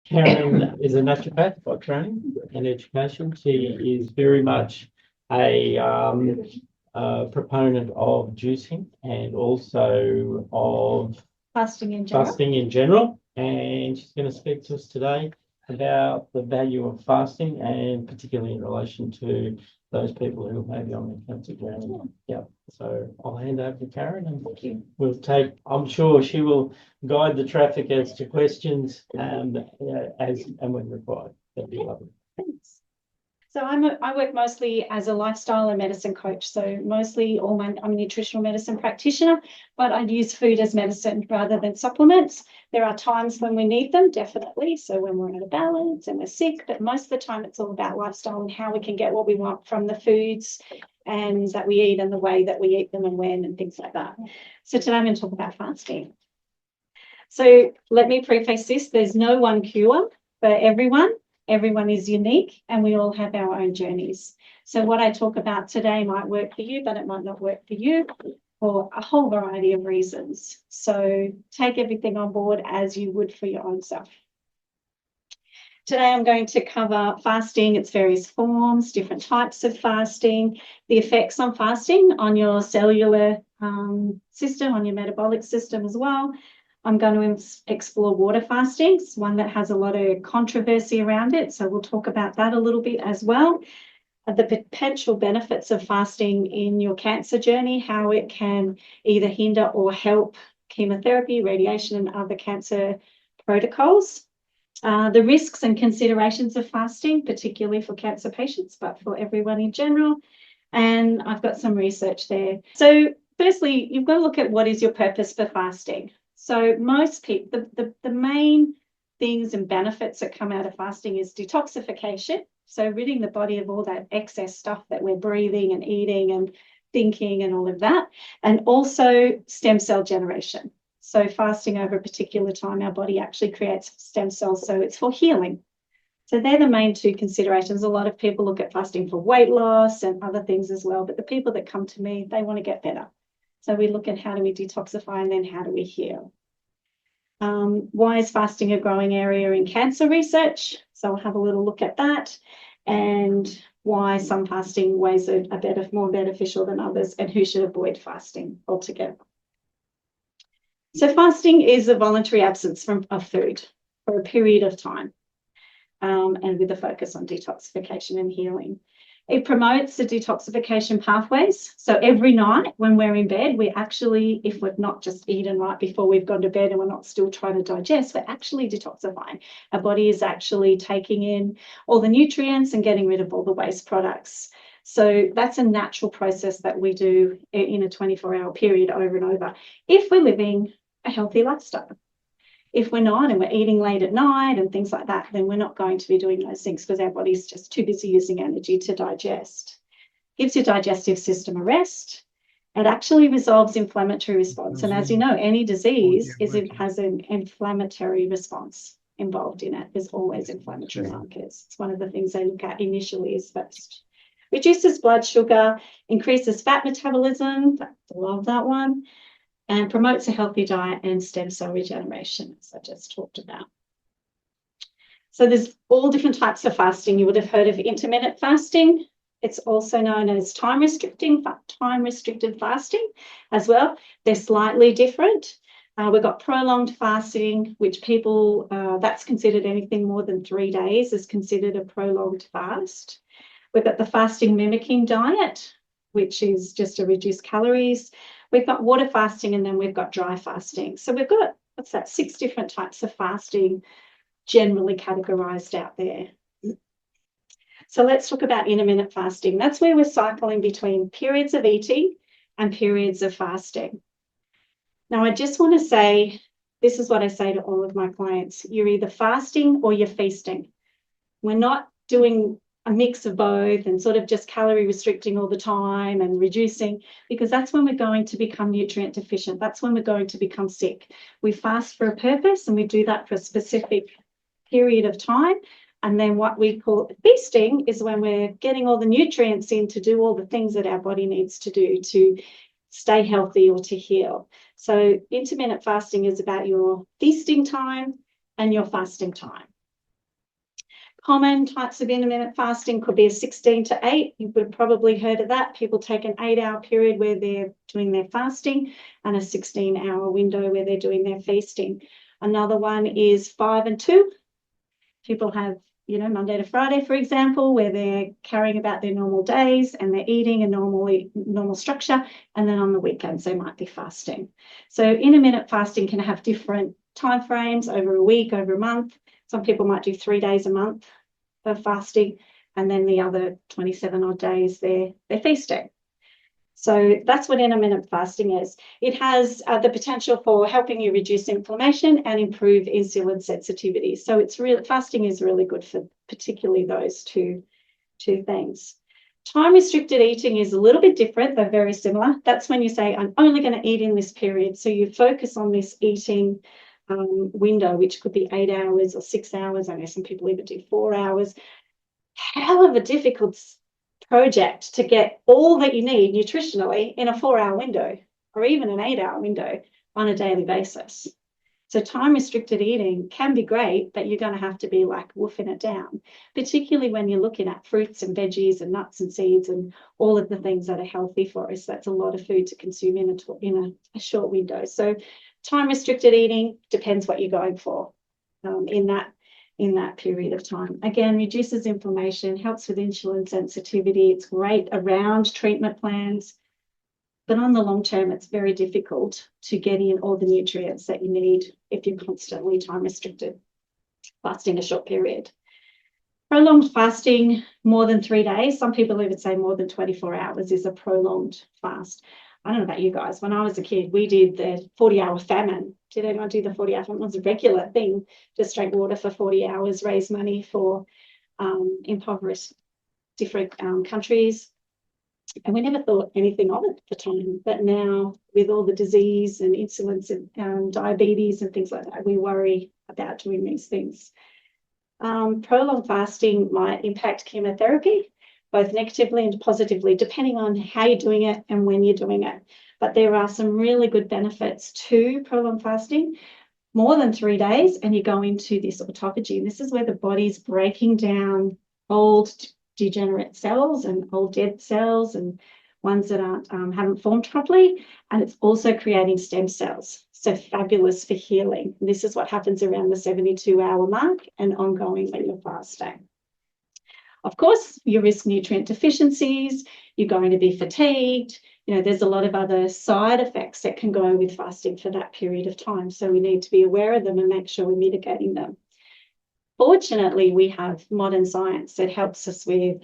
Karen is a naturopath by training and education. She is very much a proponent of juicing and also of Fasting in general. And she's going to speak to us today about the value of fasting, and particularly in relation to those people who may be on the cancer journey. Yeah. So I'll hand over to Karen, and we'll take. I'm sure she will guide the traffic as to questions as and when required. That'd be lovely. Thanks. So I work mostly as a lifestyle and medicine coach. So mostly I'm a nutritional medicine practitioner, but I use food as medicine rather than supplements. There are times when we need them, definitely. So when we're out of balance and we're sick, but most of the time it's all about lifestyle and how we can get what we want from the foods and that we eat and the way that we eat them and when and things like that. So today I'm going to talk about fasting. So let me preface this. There's no one cure for everyone. Everyone is unique and we all have our own journeys. So what I talk about today might work for you, but it might not work for you for a whole variety of reasons. So take everything on board as you would for your own self. Today I'm going to cover fasting, its various forms, different types of fasting, the effects on fasting on your cellular system, on your metabolic system as well. I'm going to explore water fasting. It's one that has a lot of controversy around it, so we'll talk about that a little bit as well. The potential benefits of fasting in your cancer journey, how it can either hinder or help chemotherapy, radiation, and other cancer protocols. The risks and considerations of fasting, particularly for cancer patients, but for everyone in general. And I've got some research there. So firstly, you've got to look at what is your purpose for fasting. So most people, the main things and benefits that come out of fasting is detoxification. So ridding the body of all that excess stuff that we're breathing and eating and thinking and all of that. And also stem cell generation. So fasting over a particular time, our body actually creates stem cells. So it's for healing. So they're the main two considerations. A lot of people look at fasting for weight loss and other things as well. But the people that come to me, they want to get better. So we look at how do we detoxify and then how do we heal. Why is fasting a growing area in cancer research? So I'll have a little look at that, and why some fasting ways are more beneficial than others, and who should avoid fasting altogether. So fasting is a voluntary absence of food for a period of time, and with a focus on detoxification and healing. It promotes the detoxification pathways. So every night when we're in bed, we actually, if we've not just eaten right before we've gone to bed and we're not still trying to digest, we're actually detoxifying. Our body is actually taking in all the nutrients and getting rid of all the waste products. So that's a natural process that we do in a 24-hour period over and over if we're living a healthy lifestyle. If we're not and we're eating late at night and things like that, then we're not going to be doing those things because our body's just too busy using energy to digest. Gives your digestive system a rest. It actually resolves inflammatory response. And as you know, any disease has an inflammatory response involved in it. There's always inflammatory markers. It's one of the things they look at initially is first. Reduces blood sugar, increases fat metabolism. Love that one. And promotes a healthy diet and stem cell regeneration, as I just talked about. So there's all different types of fasting. You would have heard of intermittent fasting. It's also known as time-restricted fasting as well. They're slightly different. We've got prolonged fasting, which people, that's considered anything more than 3 days is considered a prolonged fast. We've got the fasting mimicking diet, which is just to reduce calories. We've got water fasting and then we've got dry fasting. So we've got, 6 different types of fasting generally categorized out there. So let's talk about intermittent fasting. That's where we're cycling between periods of eating and periods of fasting. Now, I just want to say, this is what I say to all of my clients. You're either fasting or you're feasting. We're not doing a mix of both and sort of just calorie restricting all the time and reducing, because that's when we're going to become nutrient deficient. That's when we're going to become sick. We fast for a purpose and we do that for a specific period of time. And then what we call feasting is when we're getting all the nutrients in to do all the things that our body needs to do to stay healthy or to heal. So intermittent fasting is about your feasting time and your fasting time. Common types of intermittent fasting could be a 16 to 8. You would have probably heard of that. People take an 8-hour period where they're doing their fasting and a 16-hour window where they're doing their feasting. Another one is 5 and 2. People have, Monday to Friday, for example, where they're carrying about their normal days and they're eating a normal structure. And then on the weekends, they might be fasting. So intermittent fasting can have different timeframes over a week, over a month. Some people might do 3 days a month of fasting, and then the other 27 odd days they're feasting. So that's what intermittent fasting is. It has the potential for helping you reduce inflammation and improve insulin sensitivity. So fasting is really good for particularly those two things. Time-restricted eating is a little bit different, though very similar. That's when you say, I'm only going to eat in this period. So you focus on this eating window, which could be 8 hours or 6 hours. I know some people even do 4 hours. Hell of a difficult project to get all that you need nutritionally in a 4-hour window or even an 8-hour window on a daily basis. So time-restricted eating can be great, but you're going to have to be like woofing it down, particularly when you're looking at fruits and veggies and nuts and seeds and all of the things that are healthy for us. That's a lot of food to consume in a short window. So time-restricted eating depends what you're going for in that period of time. Again, reduces inflammation, helps with insulin sensitivity. It's great around treatment plans. But on the long term, it's very difficult to get in all the nutrients that you need if you're constantly time restricted, fasting a short period. Prolonged fasting, more than 3 days. Some people even say more than 24 hours is a prolonged fast. I don't know about you guys. When I was a kid, we did the 40-hour famine. Did anyone do the 40-hour famine? It was a regular thing. Just drink water for 40 hours, raise money for impoverished different countries. And we never thought anything of it at the time. But now, with all the disease and insulin and diabetes and things like that, we worry about doing these things. Prolonged fasting might impact chemotherapy, both negatively and positively, depending on how you're doing it and when you're doing it. But there are some really good benefits to prolonged fasting. More than 3 days, and you go into this autophagy. And this is where the body's breaking down old degenerate cells and old dead cells and ones that haven't formed properly, and it's also creating stem cells. So fabulous for healing. And this is what happens around the 72-hour mark and ongoing when you're fasting. Of course, you risk nutrient deficiencies, you're going to be fatigued. There's a lot of other side effects that can go with fasting for that period of time. So we need to be aware of them and make sure we're mitigating them. Fortunately, we have modern science that helps us with,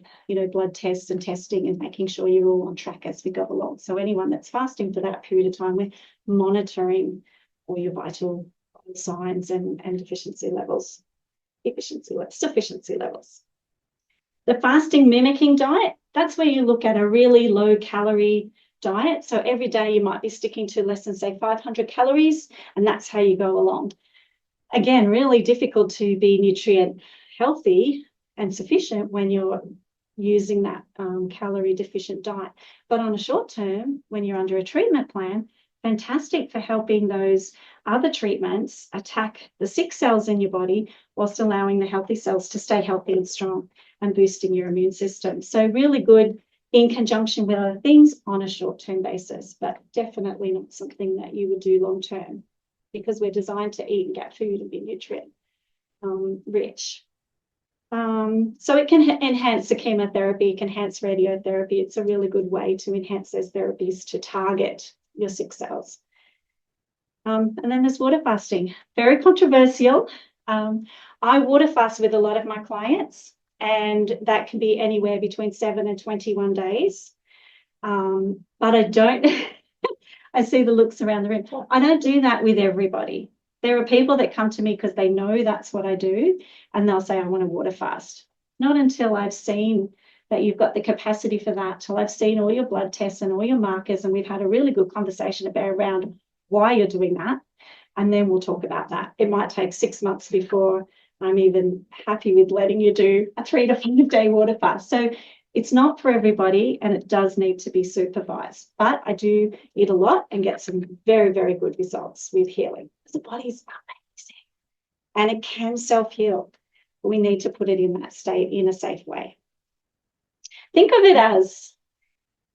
blood tests and testing and making sure you're all on track as we go along. So anyone that's fasting for that period of time, we're monitoring all your vital signs and sufficiency levels. The fasting mimicking diet, that's where you look at a really low calorie diet. So every day you might be sticking to less than, say, 500 calories, and that's how you go along. Again, really difficult to be nutrient healthy and sufficient when you're using that calorie deficient diet. But on a short term, when you're under a treatment plan, fantastic for helping those other treatments attack the sick cells in your body whilst allowing the healthy cells to stay healthy and strong and boosting your immune system. So really good in conjunction with other things on a short-term basis, but definitely not something that you would do long-term, because we're designed to eat and get food and be nutrient rich. So it can enhance the chemotherapy, it can enhance radiotherapy. It's a really good way to enhance those therapies to target your sick cells. And then there's water fasting. Very controversial. I water fast with a lot of my clients, and that can be anywhere between 7 and 21 days. But I don't... I see the looks around the room. I don't do that with everybody. There are people that come to me because they know that's what I do, and they'll say, I want to water fast. Not until I've seen that you've got the capacity for that, till I've seen all your blood tests and all your markers, and we've had a really good conversation around why you're doing that, and then we'll talk about that. It might take 6 months before I'm even happy with letting you do a 3 to 5 day water fast. So it's not for everybody, and it does need to be supervised. But I do eat a lot and get some very, very good results with healing. The body's amazing, and it can self-heal. We need to put it in that state in a safe way. Think of it as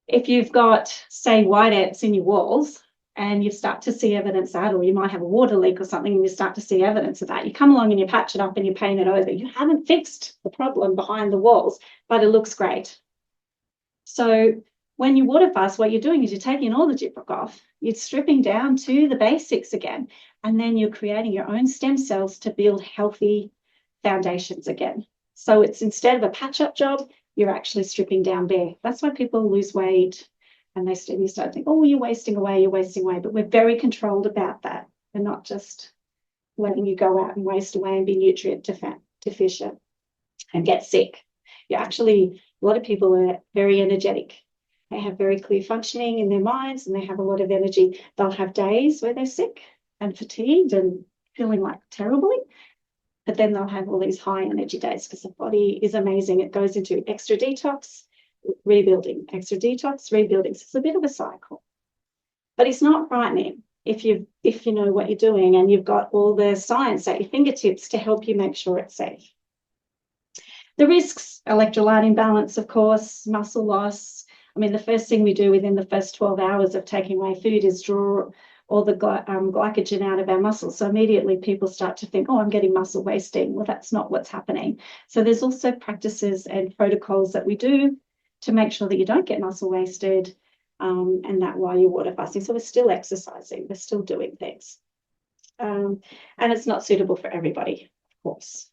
if you've got, say, white ants in your walls and you start to see evidence of that, or you might have a water leak or something and you start to see evidence of that. You come along and you patch it up and you paint it over. You haven't fixed the problem behind the walls, but it looks great. So when you water fast, what you're doing is you're taking all the gyprock off, you're stripping down to the basics again, and then you're creating your own stem cells to build healthy foundations again. So it's instead of a patch-up job, you're actually stripping down bare. That's why people lose weight and you start to think, oh, you're wasting away. But we're very controlled about that. We're not just letting you go out and waste away and be nutrient deficient and get sick. You actually, a lot of people are very energetic. They have very clear functioning in their minds and they have a lot of energy. They'll have days where they're sick and fatigued and feeling like terribly, but then they'll have all these high energy days because the body is amazing. It goes into extra detox, rebuilding, extra detox, rebuilding. So it's a bit of a cycle, but it's not frightening if you know what you're doing and you've got all the science at your fingertips to help you make sure it's safe. The risks, electrolyte imbalance, of course, muscle loss. I mean, the first thing we do within the first 12 hours of taking away food is draw all the glycogen out of our muscles. So immediately people start to think, oh, I'm getting muscle wasting. Well, that's not what's happening. So there's also practices and protocols that we do to make sure that you don't get muscle wasted, and that while you're water fasting. So we're still exercising, we're still doing things. And it's not suitable for everybody, of course.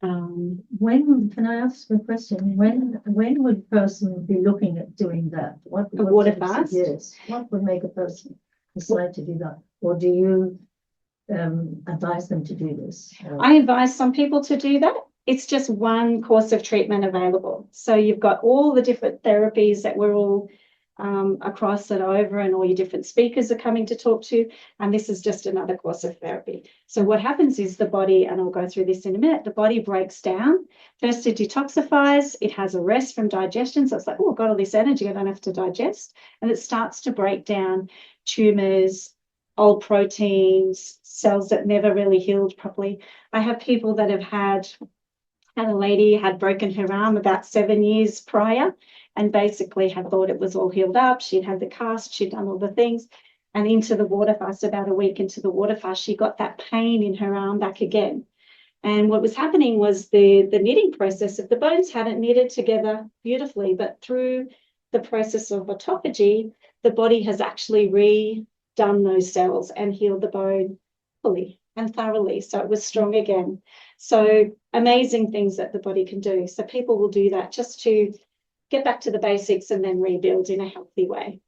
When can I ask a question? When would a person be looking at doing that? What A water fast? Yes. What would make a person decide to do that? Or do you advise them to do this? I advise some people to do that. It's just one course of treatment available. So you've got all the different therapies that we're all across and over, and all your different speakers are coming to talk to, and this is just another course of therapy. So what happens is the body, and I'll go through this in a minute, the body breaks down. First it detoxifies, it has a rest from digestion, so it's like, oh, I've got all this energy, I don't have to digest, and it starts to break down tumors, old proteins, cells that never really healed properly. I have people that have had a lady had broken her arm about 7 years prior and basically had thought it was all healed up. She'd had the cast, she'd done all the things, and into the water fast, about a week into the water fast, she got that pain in her arm back again. And what was happening was the knitting process of the bones hadn't knitted together beautifully, but through the process of autophagy, the body has actually redone those cells and healed the bone fully and thoroughly, so it was strong again. So amazing things that the body can do. So people will do that just to get back to the basics and then rebuild in a healthy way.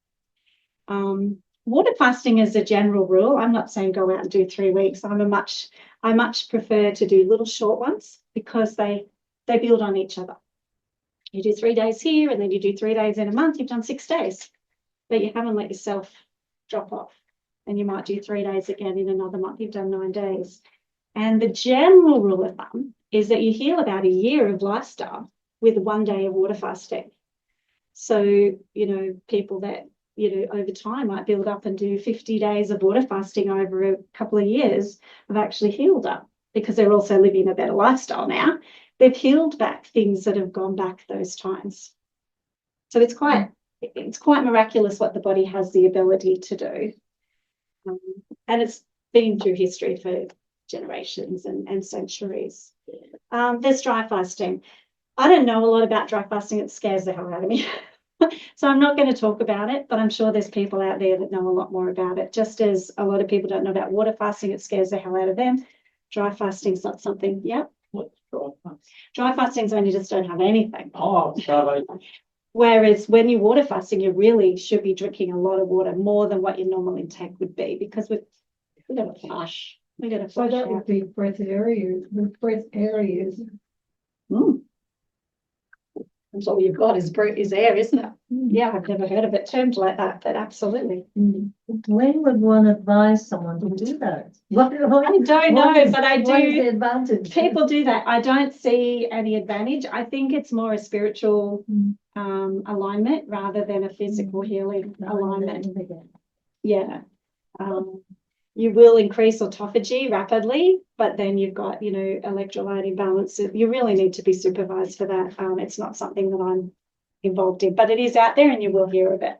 Water fasting is a general rule. I'm not saying go out and do 3 weeks. I much prefer to do little short ones because they build on each other. You do 3 days here and then you do 3 days in a month, you've done 6 days, but you haven't let yourself drop off. And you might do 3 days again in another month, you've done 9 days. And the general rule of thumb is that you heal about a year of lifestyle with 1 day of water fasting. So, people that, over time might build up and do 50 days of water fasting over a couple of years have actually healed up because they're also living a better lifestyle now. They've healed back things that have gone back those times. So it's quite miraculous what the body has the ability to do. And it's been through history for generations and centuries. There's dry fasting. I don't know a lot about dry fasting. It scares the hell out of me. So I'm not going to talk about it, but I'm sure there's people out there that know a lot more about it. Just as a lot of people don't know about water fasting, it scares the hell out of them. Dry fasting is not something, yeah. What's dry fast? Dry fasting is when you just don't have anything. Oh, starvation. Whereas when you're water fasting, you really should be drinking a lot of water, more than what your normal intake would be, because we've got to flush. We've got to So flush that would out. be breath areas. Breath areas. That's all you've got is air, isn't it? Yeah, I've never heard of it termed like that, but absolutely. When would one advise someone to do that? I don't know, but I What is do. the advantage? People do that. I don't see any advantage. I think it's more a spiritual alignment rather than a physical healing alignment. Yeah. you will increase autophagy rapidly, but then you've got, you know, electrolyte imbalance. You really need to be supervised for that. It's not something that I'm involved in, but it is out there and you will hear of it.